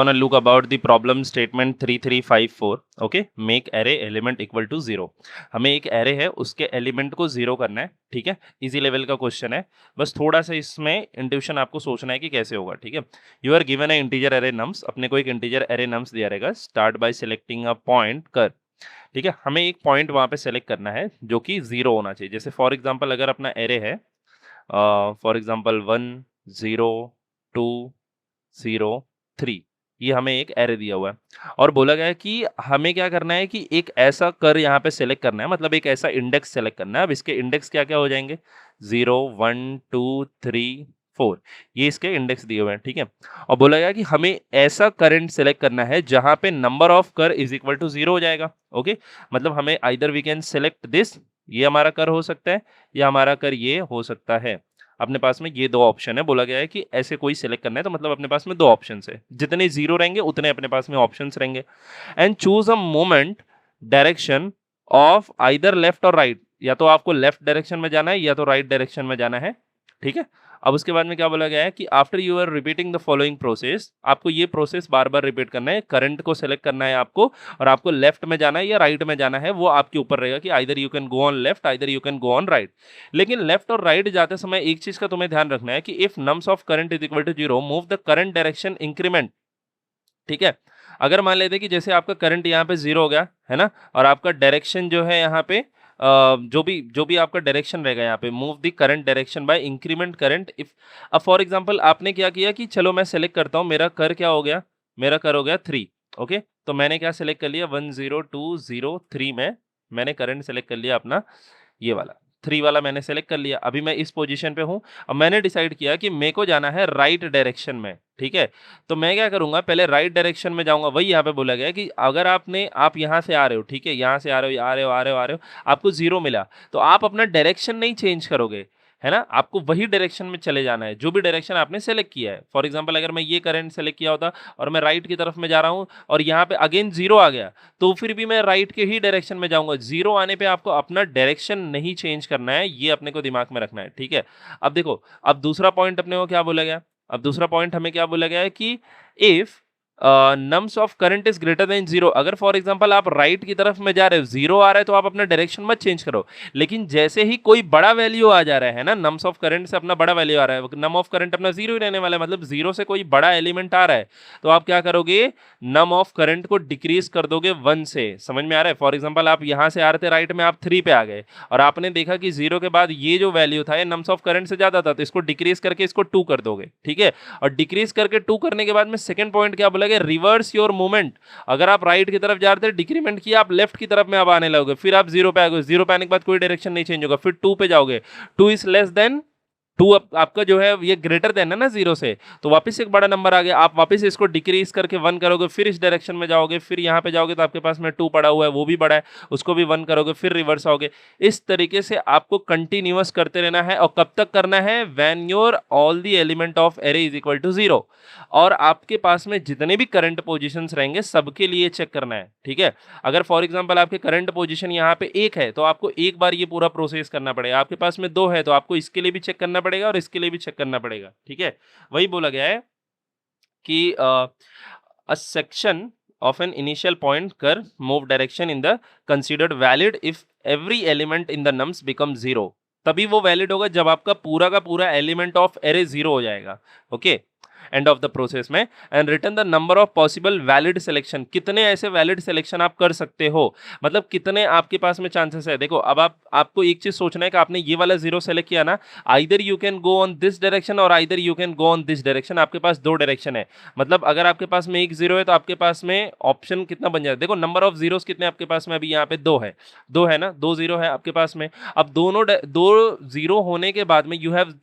Gonna look about the problem statement 3354. Okay, make array element equal to 0। हमें एक array है, उसके element को 0 करना है। ठीक है, इजी लेवल का क्वेश्चन है। बस थोड़ा सा इसमें इंट्यूशन आपको सोचना है कि कैसे होगा। ठीक है, you are given a integer array nums. अपने को एक इंटीजर एरे नम्स दिया रहेगा। Start by selecting a point curr. ठीक है, हमें एक पॉइंट वहां पे सेलेक्ट करना है जो कि 0 होना चाहिए। जैसे फॉर एग्जाम्पल अगर अपना एरे है फॉर एग्जाम्पल 1 0 2 0 3, ये हमें एक एरे दिया हुआ है और बोला गया है कि हमें क्या करना है कि एक ऐसा कर यहाँ पे सेलेक्ट करना है, मतलब एक ऐसा इंडेक्स सेलेक्ट करना है। अब इसके इंडेक्स क्या क्या हो जाएंगे, 0 1 2 3 4, ये इसके इंडेक्स दिए हुए हैं। ठीक है, और बोला गया कि हमें ऐसा करंट सेलेक्ट करना है जहां पे number of curr is equal to 0 हो जाएगा। ओके, मतलब हमें either we can select this, ये हमारा कर हो सकता है, या हमारा कर ये हो सकता है। अपने पास में ये दो ऑप्शन है। बोला गया है कि ऐसे कोई सिलेक्ट करना है, तो मतलब अपने पास में दो ऑप्शंस है। जितने 0 रहेंगे उतने अपने पास में ऑप्शंस रहेंगे। And choose a moment direction of either left और राइट, या तो आपको लेफ्ट डायरेक्शन में जाना है या तो राइट डायरेक्शन में जाना है। ठीक है, अब उसके बाद में क्या बोला गया है कि after you are repeating the following process, आपको ये प्रोसेस बार बार रिपीट करना है। करंट को सेलेक्ट करना है आपको, और आपको लेफ्ट में जाना है या राइट में जाना है, वो आपके ऊपर रहेगा कि either you can go on left, either you can go on right. लेकिन लेफ्ट और राइट जाते समय एक चीज का तुम्हें ध्यान रखना है कि if nums of current is equal to 0, move the current direction increment. ठीक है, अगर मान लेते कि जैसे आपका करंट यहाँ पे 0 हो गया है ना, और आपका डायरेक्शन जो है यहाँ पे जो भी आपका डायरेक्शन रहेगा यहाँ पे, move the current direction by increment current. If अब फॉर एग्जांपल आपने क्या किया कि चलो मैं सेलेक्ट करता हूँ, मेरा कर क्या हो गया, मेरा कर हो गया 3। ओके, तो मैंने क्या सेलेक्ट कर लिया, 1 0 2 0 3 में मैंने करंट सेलेक्ट कर लिया अपना, ये वाला 3 वाला मैंने सेलेक्ट कर लिया। अभी मैं इस पोजीशन पे हूँ। अब मैंने डिसाइड किया कि मेरे को जाना है राइट डायरेक्शन में। ठीक है, तो मैं क्या करूंगा, पहले राइट डायरेक्शन में जाऊंगा। वही यहाँ पे बोला गया है कि अगर आप यहाँ से आ रहे हो, ठीक है, यहाँ से आ रहे हो, आ रहे हो, आ रहे हो, आ रहे हो, आपको 0 मिला, तो आप अपना डायरेक्शन नहीं चेंज करोगे, है ना। आपको वही डायरेक्शन में चले जाना है जो भी डायरेक्शन आपने सेलेक्ट किया है। फॉर एग्जाम्पल अगर मैं ये करंट सेलेक्ट किया होता और मैं राइट की तरफ में जा रहा हूँ और यहाँ पे अगेन 0 आ गया, तो फिर भी मैं राइट के ही डायरेक्शन में जाऊंगा। 0 आने पे आपको अपना डायरेक्शन नहीं चेंज करना है, ये अपने को दिमाग में रखना है। ठीक है, अब देखो, अब दूसरा पॉइंट अपने को क्या बोला गया, अब दूसरा पॉइंट हमें क्या बोला गया है कि if nums of current is greater than 0, अगर फॉर एग्जांपल आप राइट की तरफ में जा रहे हो, 0 आ रहा है, तो आप अपना डायरेक्शन मत चेंज करो। लेकिन जैसे ही कोई बड़ा वैल्यू आ जा रहा है ना, नम्स ऑफ करंट से अपना बड़ा वैल्यू आ रहा है, नम ऑफ करंट अपना 0 ही रहने वाला है, मतलब 0 से कोई बड़ा एलिमेंट आ रहा है, तो आप क्या करोगे, नम ऑफ करंट को डिक्रीज कर दोगे 1 से। समझ में आ रहा है। फॉर एग्जांपल आप यहां से आ रहे थे राइट में, आप 3 पे आ गए और आपने देखा कि 0 के बाद ये जो वैल्यू था ये नम्स ऑफ करंट से ज्यादा था, तो इसको डिक्रीज करके इसको 2 कर दोगे। ठीक है, और डिक्रीज करके 2 करने के बाद में सेकंड पॉइंट क्या बोला गया, रिवर्स योर मूवमेंट। अगर आप राइट की तरफ जा रहे थे, डिक्रीमेंट किया, आप लेफ्ट की तरफ में अब आने लगोगे, फिर आप 0 पे आ गए। 0 पे आने के बाद कोई डायरेक्शन नहीं चेंज होगा, फिर 2 पे जाओगे, 2 इज लेस देन 2, आपका जो है ये ग्रेटर देन है ना 0 से, तो वापस एक बड़ा नंबर आ गया, आप वापस इसको डिक्रीज करके 1 करोगे, फिर इस डायरेक्शन में जाओगे, फिर यहाँ पे जाओगे तो आपके पास में 2 पड़ा हुआ है, वो भी बड़ा है, उसको भी 1 करोगे, फिर रिवर्स आओगे। इस तरीके से आपको कंटिन्यूअस करते रहना है। और कब तक करना है, when your all the element of array is equal to 0, और आपके पास में जितने भी करंट पोजीशंस रहेंगे सबके लिए चेक करना है। ठीक है, अगर फॉर एग्जांपल आपके करंट पोजीशन यहाँ पे 1 है, तो आपको एक बार ये पूरा प्रोसेस करना पड़ेगा। आपके पास में 2 है, तो आपको इसके लिए भी चेक करना पड़ेगा और इसके लिए भी चेक करना पड़ेगा। ठीक है, वही बोला गया है कि a section of an initial point curve move direction in the considered valid if every element in the nums becomes 0, तभी वो वैलिड होगा जब आपका पूरा का पूरा एलिमेंट ऑफ एरे 0 हो जाएगा। Okay, end of the process में, and return the number of possible valid selection, कितने ऐसे वैलिड सिलेक्शन आप कर सकते हो, मतलब कितने आपके पास में चांसेस है। देखो, अब आपको एक चीज सोचना है कि आपने ये वाला 0 सेलेक्ट किया ना, either you can go on this direction और either you can go on this direction. आपके पास 2 डायरेक्शन है, मतलब अगर आपके पास में एक 0 है तो आपके पास में ऑप्शन कितना बन जाएगा। देखो, नंबर ऑफ जीरोस कितने आपके पास में, अभी यहाँ पे 2 है, 2 है ना, 2 0 है आपके पास में। अब दो 0 होने के बाद में यू हैव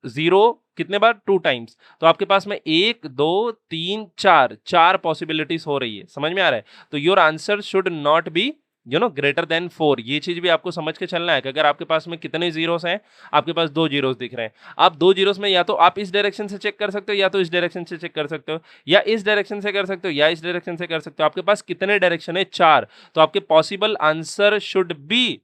0 कितने बार, 2 टाइम्स, तो आपके पास में 1 2 3 4 पॉसिबिलिटीज हो रही है। समझ में आ रहा है। तो your answer should not be greater than 4। ये चीज भी आपको समझ के चलना है कि अगर आपके पास में कितने जीरोस हैं, आपके पास 2 जीरोस दिख रहे हैं, आप 2 जीरोस में या तो आप इस डायरेक्शन से चेक कर सकते हो, या तो इस डायरेक्शन से चेक कर सकते हो, या इस डायरेक्शन से कर सकते हो, या इस डायरेक्शन से कर सकते हो। आपके पास कितने डायरेक्शन है, 4, तो आपके possible answer should be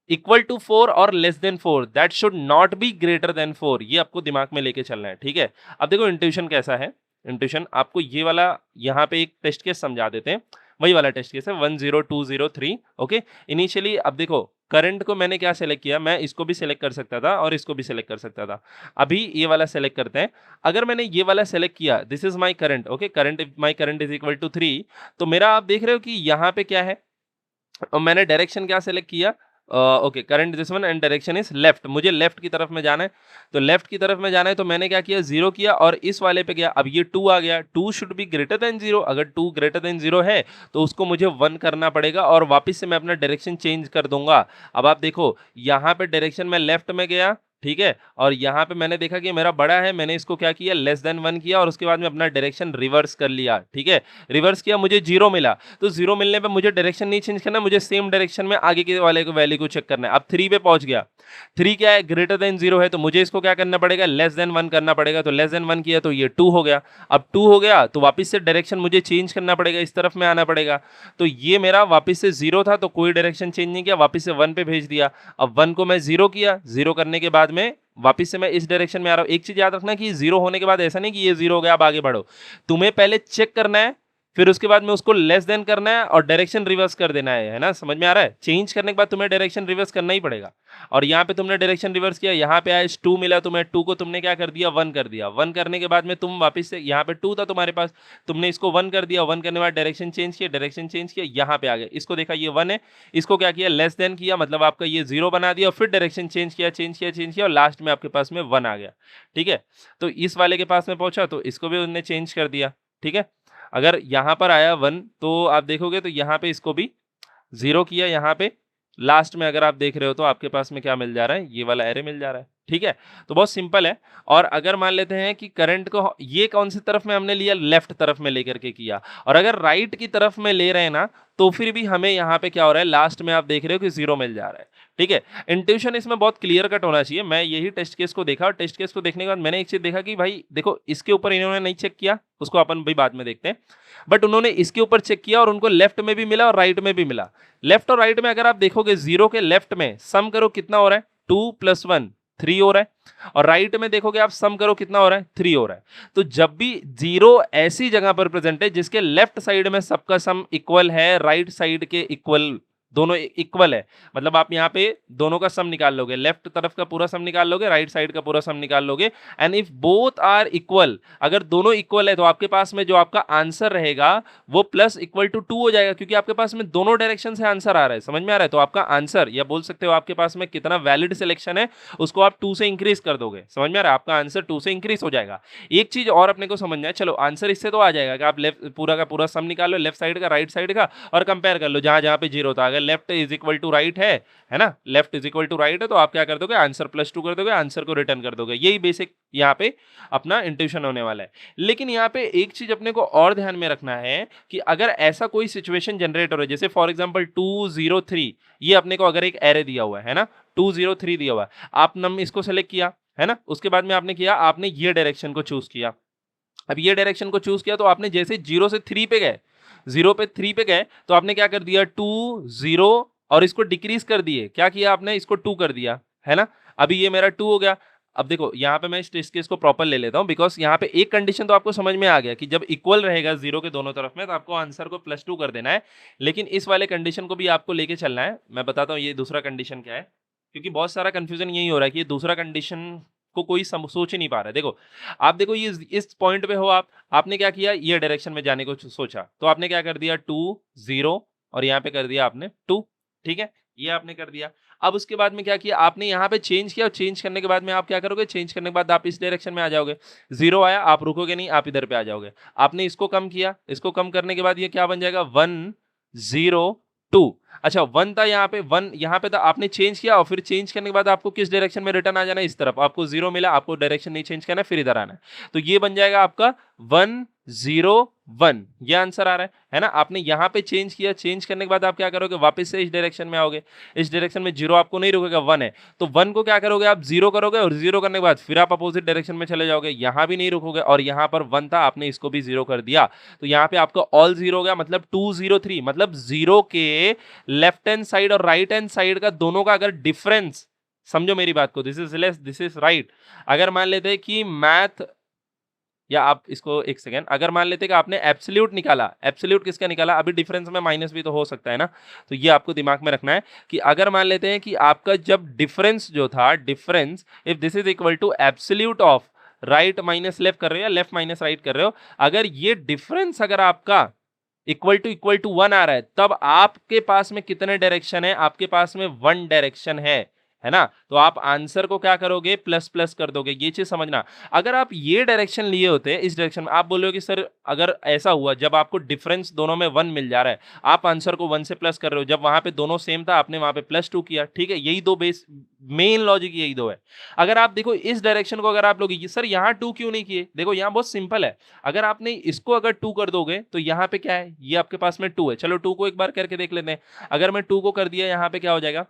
equal to 4 और less than 4, that should not be greater than 4। ये आपको दिमाग में लेके चलना है। ठीक है, अब देखो इंट्यूशन कैसा है। इंट्यूशन, आपको ये वाला यहाँ पे एक टेस्ट केस समझा देते हैं, वही वाला टेस्ट केस है 1 0 2 0 3। ओके, इनिशियली अब देखो करंट को मैंने क्या सेलेक्ट किया, मैं इसको भी सेलेक्ट कर सकता था और इसको भी सेलेक्ट कर सकता था। अभी ये वाला सेलेक्ट करते हैं। अगर मैंने ये वाला सेलेक्ट किया, this is my current, okay, current my current is equal to 3, तो मेरा आप देख रहे हो कि यहाँ पे क्या है, और मैंने डायरेक्शन क्या सेलेक्ट किया, okay, current this one and direction is left, मुझे लेफ्ट की तरफ में जाना है, तो लेफ्ट की तरफ में जाना है, तो मैंने क्या किया, जीरो किया और इस वाले पे गया। अब ये 2 आ गया, 2 शुड बी ग्रेटर देन 0, अगर 2 ग्रेटर देन 0 है तो उसको मुझे 1 करना पड़ेगा और वापस से मैं अपना डायरेक्शन चेंज कर दूंगा। अब आप देखो यहाँ पे डायरेक्शन में लेफ्ट में गया, ठीक है, और यहाँ पे मैंने देखा कि मेरा बड़ा है, मैंने इसको क्या किया, लेस देन 1 किया और उसके बाद में अपना डायरेक्शन रिवर्स कर लिया, ठीक है, रिवर्स किया, मुझे 0 मिला, तो 0 मिलने पे मुझे डायरेक्शन नहीं चेंज करना, मुझे सेम डायरेक्शन में आगे के वाले को वैल्यू को चेक करना है। अब 3 पे पहुंच गया, 3 क्या है, ग्रेटर देन 0 है, तो मुझे इसको क्या करना पड़ेगा, लेस देन 1 करना पड़ेगा, तो लेस देन 1 किया तो ये 2 हो गया। अब 2 हो गया तो वापस से डायरेक्शन मुझे चेंज करना पड़ेगा, इस तरफ में आना पड़ेगा, तो ये मेरा वापस से 0 था, तो कोई डायरेक्शन चेंज नहीं किया, वापस से 1 पे भेज दिया। अब 1 को मैं 0 किया, 0 करने के बाद में वापस से मैं इस डायरेक्शन में आ रहा हूं। एक चीज याद रखना कि 0 होने के बाद ऐसा नहीं कि ये 0 हो गया अब आगे बढ़ो, तुम्हें पहले चेक करना है, फिर उसके बाद में उसको लेस देन करना है और डायरेक्शन रिवर्स कर देना है ना, समझ में आ रहा है, चेंज करने के बाद तुम्हें डायरेक्शन रिवर्स करना ही पड़ेगा। और यहाँ पे तुमने डायरेक्शन रिवर्स किया, यहाँ पे आया 2 मिला तुम्हें, 2 को तुमने क्या कर दिया, 1 कर दिया, 1 करने के बाद में तुम वापस से यहाँ पे 2 था तुम्हारे पास, तुमने इसको 1 कर दिया, 1 करने के बाद डायरेक्शन चेंज किया, डायरेक्शन चेंज किया, यहाँ पे आ गया, इसको देखा ये 1 है, इसको क्या किया, लेस देन किया, मतलब आपका ये 0 बना दिया, और फिर डायरेक्शन चेंज किया, चेंज किया, चेंज किया, और लास्ट में आपके पास में 1 आ गया, ठीक है। तो इस वाले के पास में पहुंचा तो इसको भी उन्होंने चेंज कर दिया, ठीक है। अगर यहाँ पर आया 1 तो आप देखोगे तो यहाँ पे इसको भी 0 किया, यहाँ पे लास्ट में अगर आप देख रहे हो तो आपके पास में क्या मिल जा रहा है, ये वाला एरे मिल जा रहा है, ठीक है। तो बहुत सिंपल है। और अगर मान लेते हैं कि करंट को ये कौन सी तरफ में हमने लिया, लेफ्ट तरफ में लेकर के किया, और अगर राइट की तरफ में ले रहे हैं ना, तो फिर भी हमें यहाँ पे क्या हो रहा है, लास्ट में आप देख रहे हो कि 0 मिल जा रहा है, ठीक है। इंट्यूशन इसमें बहुत क्लियर कट होना चाहिए। मैं यही टेस्ट केस को देखा और टेस्ट केस को देखने के बाद मैंने एक चीज देखा कि भाई देखो इसके ऊपर इन्होंने नहीं चेक किया, उसको अपन भी बाद में देखते हैं, बट उन्होंने इसके ऊपर चेक किया और उनको लेफ्ट में भी मिला और राइट में भी मिला। लेफ्ट और राइट में अगर आप देखोगे 0 के लेफ्ट में सम करो कितना हो रहा है, 2 + 1 3 हो रहा है, और राइट में देखोगे आप सम करो कितना हो रहा है, 3 हो रहा है। तो जब भी 0 ऐसी जगह पर प्रेजेंट है जिसके लेफ्ट साइड में सबका सम इक्वल है, राइट साइड के इक्वल, दोनों इक्वल है, मतलब आप यहाँ पे दोनों का सम निकाल लोगे, लेफ्ट तरफ का पूरा सम निकाल लोगे, राइट साइड का पूरा सम निकाल लोगे, and if both are equal, अगर दोनों इक्वल है तो आपके पास में जो आपका आंसर रहेगा वो +=2 हो जाएगा, क्योंकि आपके पास में दोनों डायरेक्शन से आंसर आ रहा है, समझ में आ रहा है। तो आपका आंसर, या बोल सकते हो आपके पास में कितना वैलिड सिलेक्शन है, उसको आप 2 से इंक्रीज कर दोगे, समझ में आ रहा है, आपका आंसर 2 से इंक्रीज हो जाएगा। एक चीज और अपने को समझना है, चलो आंसर इससे तो आ जाएगा कि आप लेफ्ट पूरा का पूरा सम निकाल लो, लेफ्ट साइड का राइट साइड का, और कंपेयर कर लो जहां जहां पे 0 था, अगर left is equal to right है ना, left is equal to right है, तो आप क्या कर दोगे, आंसर +2 कर दोगे, आंसर को रिटर्न कर दोगे। यही बेसिक यहाँ पे अपना इंट्यूशन होने वाला है। लेकिन यहाँ पे एक चीज अपने को और ध्यान में रखना है कि अगर ऐसा कोई सिचुएशन जनरेट हो रहा है, जैसे फॉर एग्जांपल 2 0 3, ये अपने को अगर एक एरे दिया हुआ है ना, 2 0 3 दिया हुआ है, आपने इसको सेलेक्ट किया है ना, उसके बाद में आपने किया, आपने ये डायरेक्शन को चूज किया। अब ये डायरेक्शन को चूज किया तो आपने जैसे 0 से 3 पे गए, 0 पे 3 पे गए, तो आपने क्या कर दिया, 2 0 और इसको डिक्रीज कर दिए, क्या किया आपने, इसको 2 कर दिया, है ना। अभी ये मेरा 2 हो गया। अब देखो यहाँ पे मैं इस टेस्ट केस को प्रॉपर ले लेता हूँ, बिकॉज यहाँ पे एक कंडीशन तो आपको समझ में आ गया कि जब इक्वल रहेगा 0 के दोनों तरफ में तो आपको आंसर को +2 कर देना है। लेकिन इस वाले कंडीशन को भी आपको लेके चलना है। मैं बताता हूँ ये दूसरा कंडीशन क्या है, क्योंकि बहुत सारा कंफ्यूजन यही हो रहा है कि ये दूसरा कंडीशन को कोई सोच ही नहीं पा रहा है। देखो आप देखो ये इस पॉइंट पे हो आप, आपने क्या किया, ये डायरेक्शन में जाने को सोचा, तो आपने क्या कर दिया, 2 0 और यहाँ पे कर दिया आपने 2, ठीक है, ये आपने कर दिया। अब उसके बाद में क्या किया आपने, यहाँ पे चेंज किया, और चेंज करने के बाद में आप क्या करोगे, चेंज करने के बाद आप इस डायरेक्शन में आ जाओगे, 0 आया आप रुकोगे नहीं, आप इधर पे आ जाओगे। आपने इसको कम किया, इसको कम करने के बाद ये क्या बन जाएगा, 1 0 2। अच्छा 1 था यहाँ पे, 1 यहाँ पे था, आपने चेंज किया और फिर चेंज करने के बाद आपको किस डायरेक्शन में रिटर्न आ जाना है, इस तरफ। आपको 0 मिला, आपको डायरेक्शन नहीं चेंज करना है, फिर इधर आना है, तो ये बन जाएगा आपका 1 0 1, ये आंसर आ रहा है ना। आपने यहाँ पे चेंज किया, चेंज करने के बाद आप क्या करोगे, वापस से इस डायरेक्शन में आओगे, इस डायरेक्शन में 0 आपको नहीं रुकेगा, 1 है, तो 1 को क्या करोगे आप, 0 करोगे, और 0 करने के बाद फिर आप अपोजिट डायरेक्शन में चले जाओगे, यहाँ भी नहीं रुकोगे, और यहाँ पर 1 था, आपने इसको भी 0 कर दिया, तो यहाँ पे आपका ऑल 0 हो गया, मतलब 2 0 3, मतलब 0 के लेफ्ट हैंड साइड और राइट हैंड साइड का दोनों का अगर डिफरेंस, समझो मेरी बात को, this is less this is right, अगर मान लेते हैं कि मैथ या आप इसको एक सेकेंड, अगर मान लेते कि आपने एब्सोल्यूट निकाला, एब्सोल्यूट किसका निकाला, अभी डिफरेंस में माइनस भी तो हो सकता है ना, तो ये आपको दिमाग में रखना है कि अगर मान लेते हैं कि आपका जब डिफरेंस जो था, difference if this is equal to absolute of right minus left कर रहे हो या लेफ्ट माइनस राइट कर रहे हो, अगर ये डिफरेंस अगर आपका इक्वल टू 1 आ रहा है, तब आपके पास में कितने डायरेक्शन है, आपके पास में 1 डायरेक्शन है ना, तो आप आंसर को क्या करोगे, प्लस प्लस कर दोगे। ये चीज समझना, अगर आप ये डायरेक्शन लिए होते, इस डायरेक्शन में, आप बोलोगे कि सर अगर ऐसा हुआ जब आपको डिफरेंस दोनों में 1 मिल जा रहा है, आप आंसर को 1 से प्लस कर रहे हो, जब वहां पे दोनों सेम था आपने वहां पे +2 किया, ठीक है, यही दो बेस मेन लॉजिक यही दो है। अगर आप देखो इस डायरेक्शन को, अगर आप लोग सर यहाँ 2 क्यों नहीं किए, देखो यहाँ बहुत सिंपल है, अगर आपने इसको अगर 2 कर दोगे तो यहाँ पे क्या है, ये आपके पास में 2 है, चलो 2 को एक बार करके देख लेते हैं। अगर मैं 2 को कर दिया, यहाँ पे क्या हो जाएगा,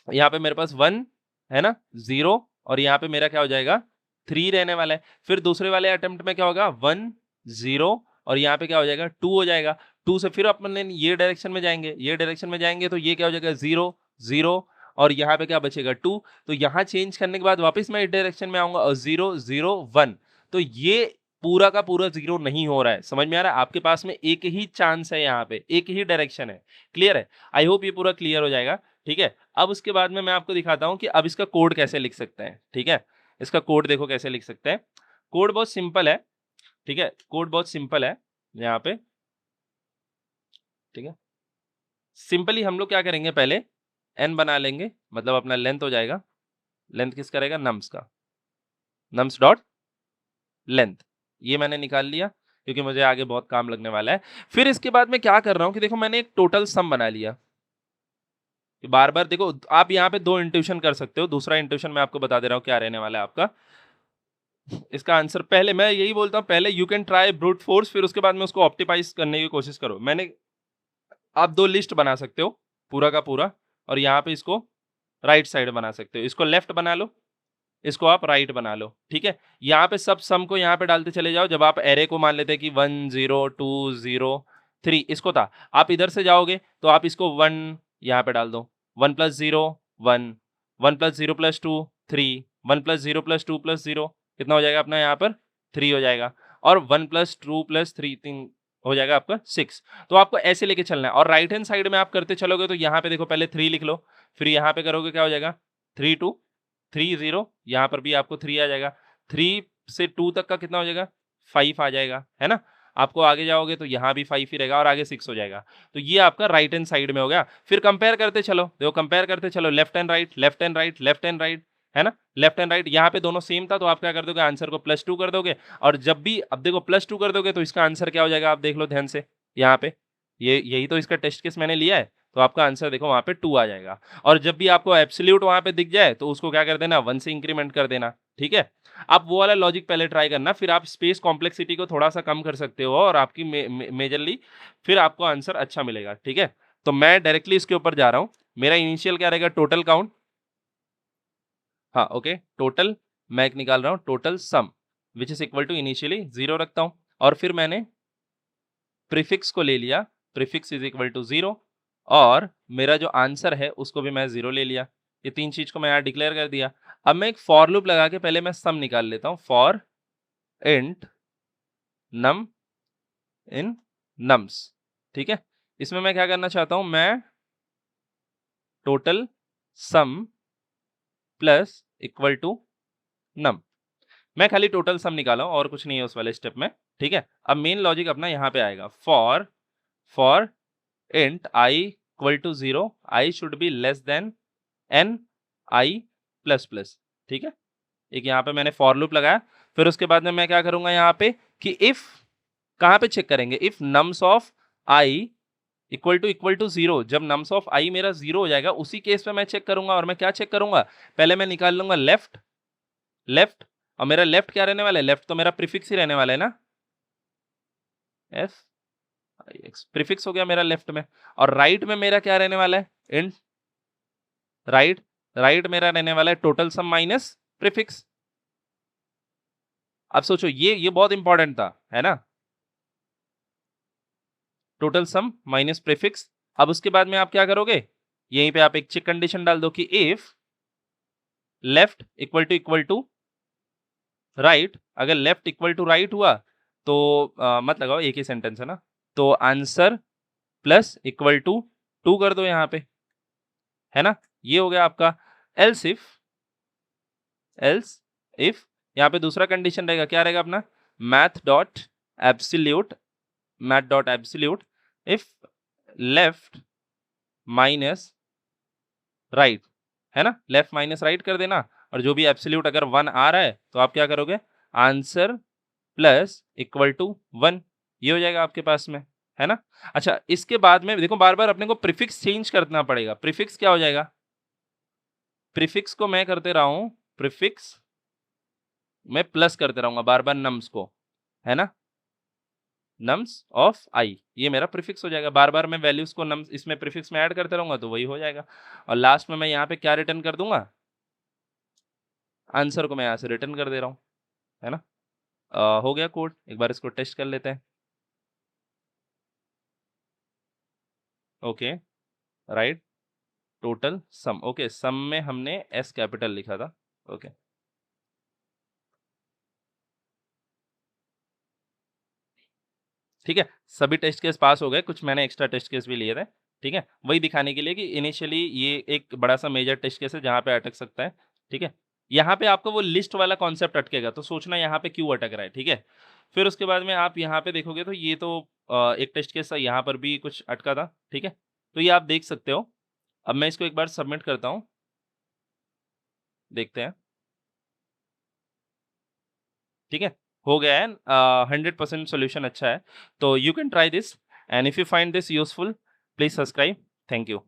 यहाँ पे मेरे पास 1 है ना, 0, और यहाँ पे मेरा क्या हो जाएगा 3 रहने वाला है। फिर दूसरे वाले अटेम्प्ट में क्या होगा 1 0, और यहाँ पे क्या हो जाएगा 2 हो जाएगा। 2 से फिर अपन ये डायरेक्शन में जाएंगे, ये डायरेक्शन में जाएंगे, तो ये क्या हो जाएगा 0 0, और यहाँ पे क्या बचेगा 2। तो यहाँ चेंज करने के बाद वापस मैं इस डायरेक्शन में आऊंगा और 0 0 1, तो ये पूरा का पूरा 0 नहीं हो रहा है। समझ में आ रहा है, आपके पास में एक ही चांस है, यहाँ पे एक ही डायरेक्शन है। क्लियर है, आई होप ये पूरा क्लियर हो जाएगा। ठीक है, अब उसके बाद में मैं आपको दिखाता हूं कि अब इसका कोड कैसे लिख सकते हैं। ठीक है, इसका कोड देखो कैसे लिख सकते हैं। कोड बहुत सिंपल है, ठीक है, कोड बहुत सिंपल है यहाँ पे। ठीक है, सिंपली हम लोग क्या करेंगे, पहले n बना लेंगे, मतलब अपना लेंथ हो जाएगा, लेंथ किस करेगा, नम्स का, नम्स डॉट लेंथ, ये मैंने निकाल लिया क्योंकि मुझे आगे बहुत काम लगने वाला है। फिर इसके बाद मैं क्या कर रहा हूं कि देखो मैंने एक टोटल सम बना लिया। बार बार देखो, आप यहाँ पे 2 इंट्यूशन कर सकते हो, दूसरा इंट्यूशन मैं आपको बता दे रहा हूँ क्या रहने वाला है आपका। इसका आंसर, पहले मैं यही बोलता हूँ, पहले you can try brute force, फिर उसके बाद में उसको ऑप्टिमाइज करने की कोशिश करो। मैंने, आप 2 लिस्ट बना सकते हो पूरा का पूरा, और यहाँ पे इसको राइट साइड बना सकते हो, इसको लेफ्ट बना लो, इसको आप राइट बना लो। ठीक है, यहाँ पे सब सम को यहाँ पे डालते चले जाओ। जब आप एरे को मान लेते हैं कि 1 0 2 0 3 इसको था, आप इधर से जाओगे तो आप इसको 1 यहाँ पे डाल दो, 1 + 0 1, 1 + 0 + 2 3, 1 + 0 + 2 + 0 कितना हो जाएगा अपना यहाँ पर 3 हो जाएगा, और 1 + 2 + 3 3 हो जाएगा आपका 6। तो आपको ऐसे लेके चलना है, और राइट हैंड साइड में आप करते चलोगे तो यहाँ पे देखो पहले 3 लिख लो, फिर यहाँ पे करोगे क्या हो जाएगा 3 2 3 0, यहाँ पर भी आपको 3 आ जाएगा, 3 से 2 तक का कितना हो जाएगा 5 आ जाएगा, है ना। आपको आगे जाओगे तो यहाँ भी 5 ही रहेगा, और आगे 6 हो जाएगा। तो ये आपका राइट हैंड साइड में हो गया। फिर कंपेयर करते चलो, देखो कंपेयर करते चलो, left and right, left and right, left and right, है ना, लेफ्ट एंड राइट, यहाँ पे दोनों सेम था तो आप क्या कर दोगे, आंसर को +2 कर दोगे। और जब भी अब देखो +2 कर दोगे तो इसका आंसर क्या हो जाएगा, आप देख लो ध्यान से, यहाँ पे ये यही तो इसका टेस्ट केस मैंने लिया है, तो आपका आंसर देखो वहां पे 2 आ जाएगा। और जब भी आपको एब्सोल्यूट वहां पे दिख जाए तो उसको क्या कर देना, 1 से इंक्रीमेंट कर देना। ठीक है, आप वो वाला लॉजिक पहले ट्राई करना, फिर आप स्पेस कॉम्प्लेक्सिटी को थोड़ा सा कम कर सकते हो, और आपकी मेजरली फिर आपको आंसर अच्छा मिलेगा। ठीक है, तो मैं डायरेक्टली इसके ऊपर जा रहा हूं। मेरा इनिशियल क्या रहेगा, टोटल काउंट, हाँ ओके, टोटल मैं एक निकाल रहा हूँ, total sum which is equal to initially 0 रखता हूं, और फिर मैंने प्रीफिक्स को ले लिया, प्रीफिक्स इज इक्वल टू 0, और मेरा जो आंसर है उसको भी मैं 0 ले लिया। ये 3 चीज को मैं यहाँ डिक्लेयर कर दिया। अब मैं एक फॉर लूप लगा के पहले मैं सम निकाल लेता हूँ, for int num in nums. ठीक है, इसमें मैं क्या करना चाहता हूं, मैं total sum plus equal to num, मैं खाली टोटल सम निकाला हूं और कुछ नहीं है उस वाले स्टेप में। ठीक है, अब मेन लॉजिक अपना यहाँ पे आएगा, for int i equal to 0, i should be less than n i plus plus. ठीक है, एक यहाँ पे मैंने फॉर लूप लगाया। फिर उसके बाद में मैं क्या करूंगा यहाँ पे कि इफ, कहाँ पे चेक करेंगे, if nums of i equal to 0, जब नम्स ऑफ i मेरा 0 हो जाएगा उसी केस में मैं चेक करूंगा। और मैं क्या चेक करूंगा, पहले मैं निकाल लूंगा लेफ्ट, लेफ्ट, और मेरा लेफ्ट क्या रहने वाला है, लेफ्ट तो मेरा प्रीफिक्स ही रहने वाला है ना, f x प्रीफिक्स हो गया मेरा लेफ्ट में। और राइट में मेरा क्या रहने वाला है, इंट राइट, राइट मेरा रहने वाला है टोटल सम माइनस प्रीफिक्स। अब सोचो ये बहुत इंपॉर्टेंट था, है ना, टोटल सम माइनस प्रीफिक्स। अब उसके बाद में आप क्या करोगे, यहीं पे आप एक चेक कंडीशन डाल दो कि if left equal to right, अगर लेफ्ट इक्वल टू राइट हुआ तो मत लगाओ, एक ही सेंटेंस है ना, तो आंसर प्लस इक्वल टू 2 कर दो यहाँ पे, है ना? ये हो गया आपका। एल्स इफ यहाँ पे दूसरा कंडीशन रहेगा, क्या रहेगा अपना? Math dot absolute if left minus right, है ना? लेफ्ट माइनस राइट कर देना, और जो भी एब्सोल्यूट अगर 1 आ रहा है तो आप क्या करोगे? आंसर प्लस इक्वल टू 1, ये हो जाएगा आपके पास में, है ना? अच्छा, इसके बाद में देखो बार-बार अपने को प्रीफिक्स चेंज करना पड़ेगा। प्रीफिक्स क्या हो जाएगा? प्रीफिक्स को मैं करते रहा हूँ, प्रीफिक्स मैं प्लस करते रहूँगा बार-बार नम्स को, है ना? नम्स ऑफ आई, ये मेरा प्रीफिक्स हो जाएगा। बार-बार मैं वैल्यूज़ को नम्स इसमें प्रीफिक्स में ऐड करते रहूँगा तो वही हो जाएगा, और लास्ट में मैं यहाँ पे क्या रिटर्न कर दूँगा? आंसर को मैं यहाँ से रिटर्न कर दे रहा हूँ, है ना? हो गया कोड, एक बार इसको टेस्ट कर लेते हैं। Okay, right, total sum, okay, sum में हमने एस कैपिटल लिखा था, ओके। ठीक है, सभी टेस्ट केस पास हो गए, कुछ मैंने एक्स्ट्रा टेस्ट केस भी लिए थे, ठीक है? वही दिखाने के लिए कि इनिशियली ये एक बड़ा-सा मेजर टेस्ट केस है जहाँ पे अटक सकता है, ठीक है? यहाँ पे आपको वो लिस्ट वाला कॉन्सेप्ट अटकेगा, तो सोचना यहाँ पे क्यों अटक रहा है, ठीक है? फिर उसके बाद में आप यहाँ पे देखोगे तो ये तो एक टेस्ट केस था, यहाँ पर भी कुछ अटका था, ठीक है? तो ये आप देख सकते हो। अब मैं इसको एक बार सबमिट करता हूँ, देखते हैं, ठीक है? हो गया है, 100% सॉल्यूशन अच्छा है, तो you can try this, and if you find this useful, please subscribe. Thank you.